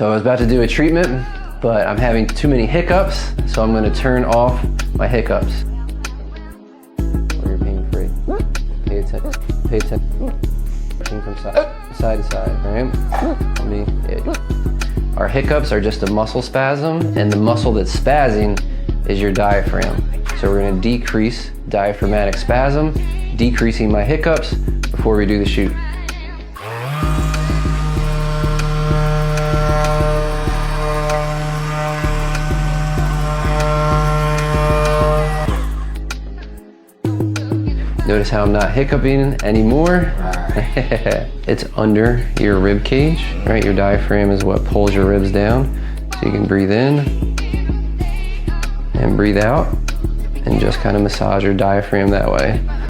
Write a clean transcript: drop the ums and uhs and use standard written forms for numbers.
So I was about to do a treatment, but I'm having too many hiccups, so I'm gonna turn off my hiccups. Or you're being free. Pay attention. Pay attention. From side to side, right? Our hiccups are just a muscle spasm, and the muscle that's spazzing is your diaphragm. So we're gonna decrease diaphragmatic spasm, decreasing my hiccups before we do the shoot. Notice how I'm not hiccuping anymore. It's under your rib cage, right? Your diaphragm is what pulls your ribs down. So you can breathe in and breathe out and just kind of massage your diaphragm that way.